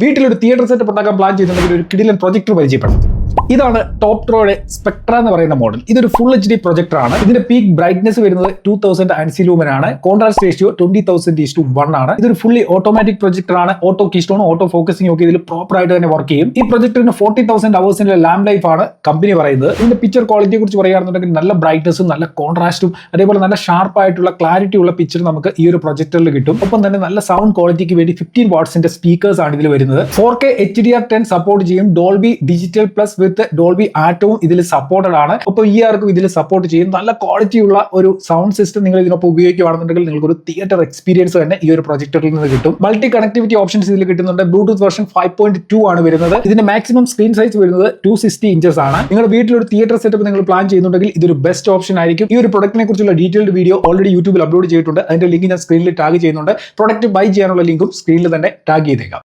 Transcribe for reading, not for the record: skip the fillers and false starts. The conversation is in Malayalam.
വീട്ടിലൊരു തിയേറ്റർ സെറ്റപ്പ് ഉണ്ടാക്കാൻ പ്ലാൻ ചെയ്യുന്നുണ്ടെങ്കിൽ ഒരു കിടിലൻ പ്രൊജക്ടർ പരിചയപ്പെടാം. ഇതാണ് ടോപ് ട്രോയുടെ സ്പെക്ട്ര എന്ന് പറയുന്ന മോഡൽ. ഇതൊരു ഫുൾ HD പ്രൊജക്ടർ ആണ്. ഇതിന്റെ പീക്ക് ബ്രൈറ്റ്നസ് വരുന്നത് 2000 ANSI ലൂമൻ ആണ്. കോൺട്രാസ്റ്റ് റേഷ്യോ 20,000:1 ആണ്. ഇതൊരു ഫുള്ളി ഓട്ടോമാറ്റിക് പ്രൊജക്ടർ ആണ്. ഓട്ടോ കീസ്റ്റോൺ, ഓട്ടോ ഫോക്കസിംഗ് ഒക്കെ ഇതിൽ പ്രോപ്പർ ആയിട്ട് തന്നെ വർക്ക് ചെയ്യും. ഈ പ്രൊജക്ടറിന് 40,000 അവേഴ്സിന്റെ ലാംപ് ലൈഫ് ആണ് കമ്പനി പറയുന്നത്. ഇതിന്റെ പിക്ചർ ക്വാളിറ്റിയെ കുറിച്ച് പറയുകയാണെന്നുണ്ടെങ്കിൽ നല്ല ബ്രൈറ്റ്നസും നല്ല കോൺട്രാസ്റ്റും അതേപോലെ നല്ല ഷാർപ്പ് ആയിട്ടുള്ള ക്ലാരിറ്റി ഉള്ള പിക്ചർ നമുക്ക് ഈ ഒരു പ്രൊജക്ടറിൽ കിട്ടും. ഒപ്പം തന്നെ നല്ല സൗണ്ട് ക്വാളിറ്റിക്ക് വേണ്ടി 15 വാട്ട്സിന്റെ സ്പീക്കേഴ്സ് ആണ് ഇതിൽ വരുന്നത്. 4K HDR10 സപ്പോർട്ട് ചെയ്യും. Dolby digital plus with Dolby ആറ്റവും ഇതിൽ സപ്പോർട്ടഡ് ആണ്. ഒപ്പം ER-ക്കും ഇതിൽ സപ്പോർട്ട് ചെയ്യും. നല്ല ക്വാളിറ്റി ഉള്ള ഒരു സൗണ്ട് സിസ്റ്റം നിങ്ങൾ ഇതിനൊപ്പം ഉപയോഗിക്കുകയാണെന്നുണ്ടെങ്കിൽ നിങ്ങൾക്ക് ഒരു തിയേറ്റർ എക്സ്പീരിയൻസ് തന്നെ ഈ ഒരു പ്രൊജക്ടറിൽ നിന്ന് കിട്ടും. മൾട്ടി കണക്ടിവിറ്റി ഓപ്ഷൻസ് ഇതിൽ കിട്ടുന്നുണ്ട്. ബ്ലൂടൂത്ത് വെർഷൻ 5.2 ആണ് വരുന്നത്. ഇതിന്റെ മാക്സിമം സ്ക്രീൻ സൈസ് വരുന്നത് 260 ഇഞ്ചസ് ആണ്. നിങ്ങളുടെ വീട്ടിലൊരു തിയേറ്റർ സെറ്റപ്പ് നിങ്ങൾ പ്ലാൻ ചെയ്യുന്നുണ്ടെങ്കിൽ ഇതൊരു ബെസ്റ്റ് ഓപ്ഷൻ ആയിരിക്കും. ഈ ഒരു പ്രൊഡക്റ്റിനെ കുറിച്ചുള്ള ഡീറ്റെയിൽഡ് വീഡിയോ ഓൾറെഡി യൂട്യൂബിൽ അപ്ലോഡ് ചെയ്തിട്ടുണ്ട്. അതിന്റെ ലിങ്ക് ഞാൻ സ്ക്രീനിൽ ടാഗ് ചെയ്യുന്നുണ്ട്. പ്രൊഡക്റ്റ് ബൈ ചെയ്യാനുള്ള ലിങ്കും സ്ക്രീനിൽ തന്നെ ടാഗ് ചെയ്തേക്കാം.